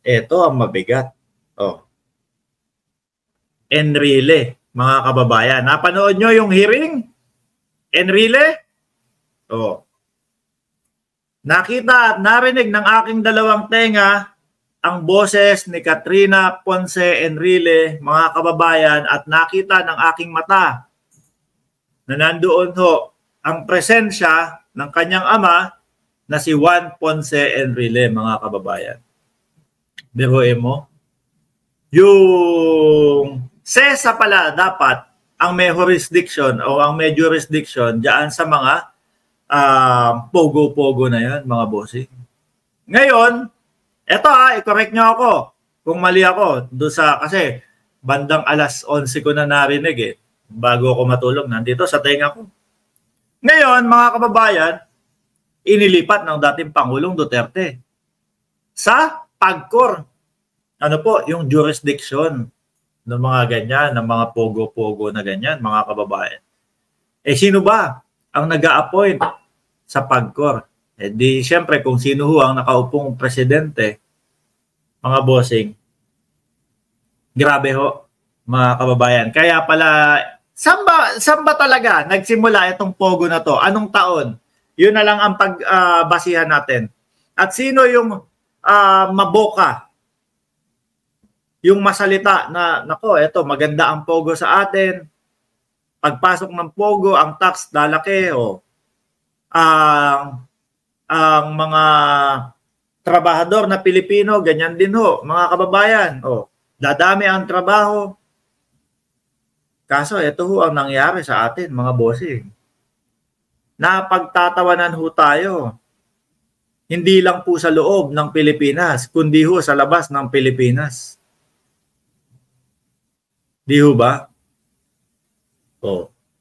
Ito ang mabigat. Oh. Enrile, mga kababayan. Napanood nyo yung hearing? Enrile? Oh. Nakita at narinig ng aking dalawang tenga ang boses ni Katrina Ponce Enrile, mga kababayan, at nakita ng aking mata na nandoon ho ang presensya ng kanyang ama na si Juan Ponce Enrile, mga kababayan. Biruin mo, yung SESA pala dapat ang may jurisdiction o ang may jurisdiction diyan sa mga pogo-pogo na yan, mga bossing. Ngayon, eto i-correct nyo ako kung mali ako. Kasi bandang alas 11 ko na narinig bago ako matulog. Nandito sa tenga ko. Ngayon, mga kababayan, inilipat ng dating Pangulong Duterte sa PAGCOR. Ano po, yung jurisdiction ng mga ganyan, ng mga pogo-pogo na ganyan, mga kababayan. Sino ba ang nag-a-appoint sa PAGCOR? Di siyempre kung sino ho ang nakaupong presidente, mga bossing, grabe ho, mga kababayan. Kaya pala, saan ba talaga nagsimula itong pogo na to? Anong taon? Yun na lang ang pagbasihan natin. At sino yung maboka? Yung masalita na, nako, eto, maganda ang pogo sa atin. Pagpasok ng pogo, ang tax lalaki, ang mga trabahador na Pilipino, ganyan din ho, mga kababayan. Dadami ang trabaho. Kaso, ito ho ang nangyari sa atin, mga bossing. Napagtatawanan ho tayo. Hindi lang po sa loob ng Pilipinas, kundi ho sa labas ng Pilipinas. Di ho ba?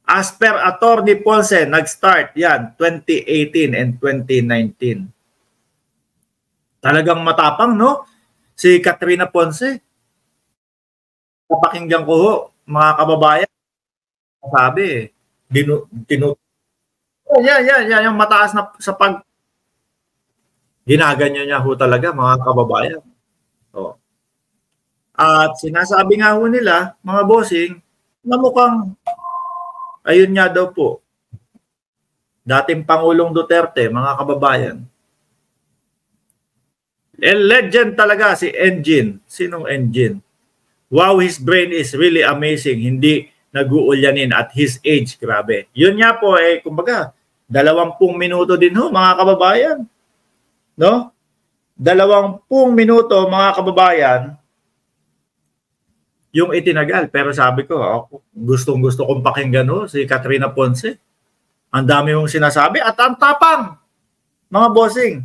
As per Attorney Ponce, nag-start yan 2018 and 2019. Talagang matapang, no? Si Katrina Ponce. Kapakinggan ko ho, mga kababayan. Sabi, yan, yung mataas na sa ginaganyan niya ho talaga, mga kababayan. At sinasabi nga ho nila, mga bossing, na mukhang ayun nga daw po, dating Pangulong Duterte, mga kababayan. Legend talaga si Engine. Sinong Engine? Wow, his brain is really amazing. Hindi nag-uulyanin at his age. Grabe. Yun nga po, kumbaga, 20 minuto din ho, mga kababayan. No? 20 minuto, mga kababayan, yung itinagal. Pero sabi ko, gustong-gusto kong pakinggan si Katrina Ponce. Ang dami mong sinasabi at ang tapang, mga bossing.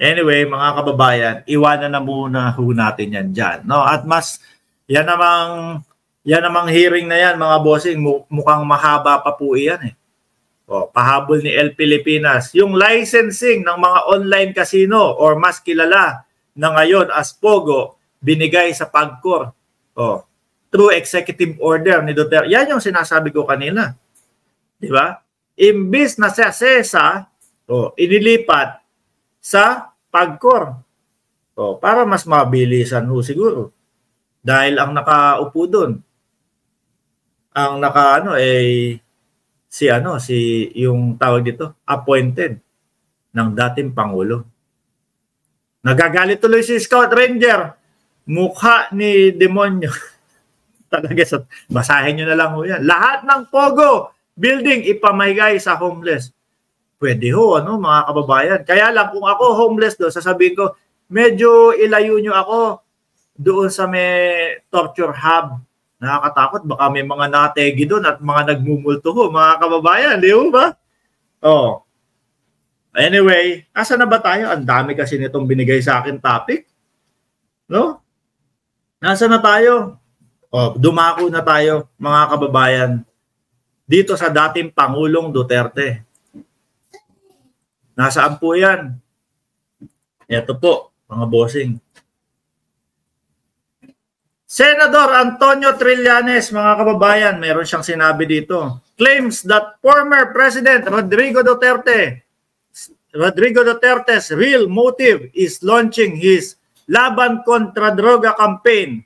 Anyway, mga kababayan, iwanan na muna ho natin yan dyan. No? At mas, yan namang hearing na yan, mga bossing, mukhang mahaba pa po yan. Pahabol ni El Pilipinas. Yung licensing ng mga online casino or mas kilala na ngayon as Pogo, binigay sa PAGCOR. Through executive order ni Duterte. Yan yung sinasabi ko kanina. Di ba? Imbis na sa SESA, inilipat sa PAGCOR. Para mas mabilisan ho siguro. Dahil ang nakaupo doon, ang si yung tawag dito, appointed ng dating Pangulo. Nagagalit tuloy si Scout Ranger. Mukha ni demonyo. Talaga, basahin nyo na lang ho yan. Lahat ng Pogo building ipamahigay sa homeless. Pwede ho, mga kababayan. Kaya lang, kung ako homeless doon, sasabihin ko, medyo ilayo nyo ako doon sa may torture hub. Nakakatakot, baka may mga nategi doon at mga nagmumulto ho, mga kababayan. Di ho ba? Anyway, asa na ba tayo? Ang dami kasi nitong binigay sa akin topic. No? Nasa na tayo? Dumako na tayo, mga kababayan, dito sa dating Pangulong Duterte. Nasaan po yan? Ito po, mga bossing. Senador Antonio Trillanes, mga kababayan, meron siyang sinabi dito. Claims that former President Rodrigo Duterte Rodrigo Duterte's real motive is launching his Laban kontra Droga campaign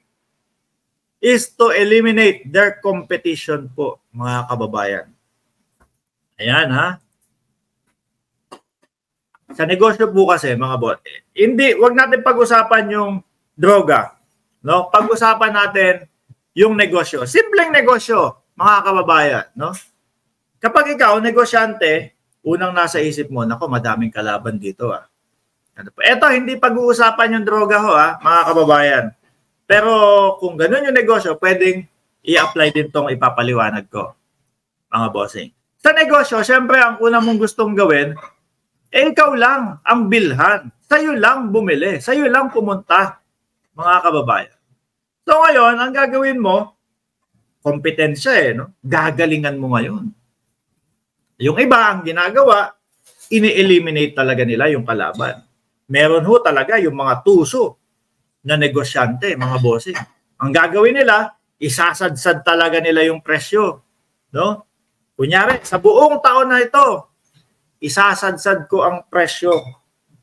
is to eliminate their competition po, mga kababayan. Ayan ha. Sa negosyo po kasi, mga bote, wag natin pag-usapan yung droga. No? Pag-usapan natin yung negosyo. Simpleng negosyo, mga kababayan. No? Kapag ikaw, negosyante, unang nasa isip mo, nako, madaming kalaban dito. Ano po? Eto, hindi pag-uusapan yung droga ho, mga kababayan. Pero kung ganun yung negosyo, pwedeng i-apply din tong ipapaliwanag ko, mga bossing. Sa negosyo, syempre, ang una mong gustong gawin, ikaw lang ang bilhan. Sa'yo lang bumili. Sa'yo lang pumunta, mga kababayan. So ngayon, ang gagawin mo, kompetensya no? Gagalingan mo ngayon. Yung iba, ang ginagawa, ini-eliminate talaga nila yung kalaban. Meron ho talaga yung mga tuso na negosyante, mga bossing. Ang gagawin nila, isasadsad talaga nila yung presyo. No? Kunyari, sa buong taon na ito, isasadsad ko ang presyo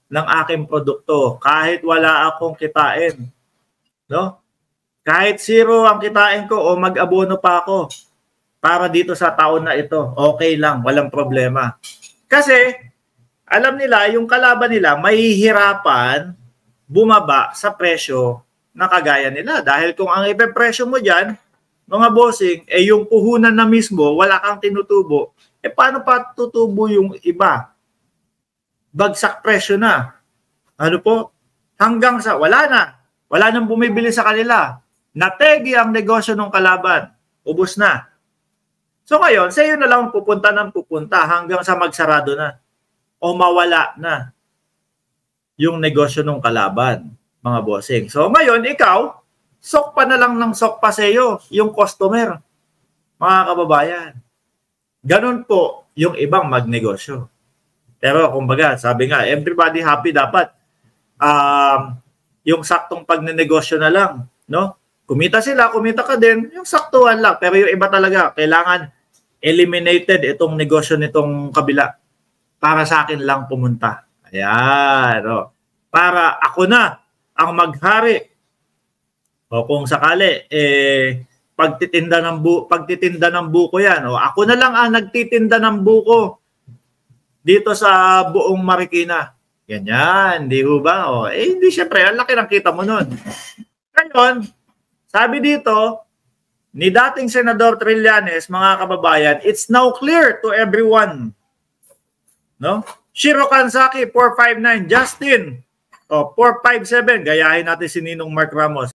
ng aking produkto kahit wala akong kitain. No? Kahit zero ang kitain ko o mag-abono pa ako para dito sa taon na ito, okay lang, walang problema. Kasi alam nila, yung kalaban nila mahihirapan bumaba sa presyo na kagaya nila. Dahil kung ang ipepresyo mo dyan, mga bossing, yung puhunan na mismo, wala kang tinutubo, paano pa tutubo yung iba? Bagsak presyo na. Ano po? Hanggang sa, wala na. Wala nang bumibili sa kanila. Nategi ang negosyo ng kalaban. Ubus na. So ngayon, sa iyo na lang pupunta hanggang sa magsarado na. O mawala na yung negosyo ng kalaban, mga bossing. So ngayon, ikaw, sok pa na lang ng sok pa sa iyo, yung customer, mga kababayan. Ganun po yung ibang magnegosyo. Pero kumbaga, sabi nga, everybody happy dapat. Yung saktong pagnenegosyo na lang, no? Kumita sila, kumita ka din, yung saktuhan lang. Pero yung iba talaga, kailangan eliminated itong negosyo nitong kabila para sa akin lang pumunta. Ayan, no? Para ako na ang maghari. O kung sakali, pagtitinda ng buko yan. O ako na lang ang nagtitinda ng buko dito sa buong Marikina. Ganyan, di ba? O, hindi syempre, ang laki ng kita mo nun. Ngayon, sabi dito, ni dating Senador Trillanes, mga kababayan, it's now clear to everyone. No? Shiro Kansaki, 459. Justin, 457. Gayahin natin si Ninong Mark Ramos.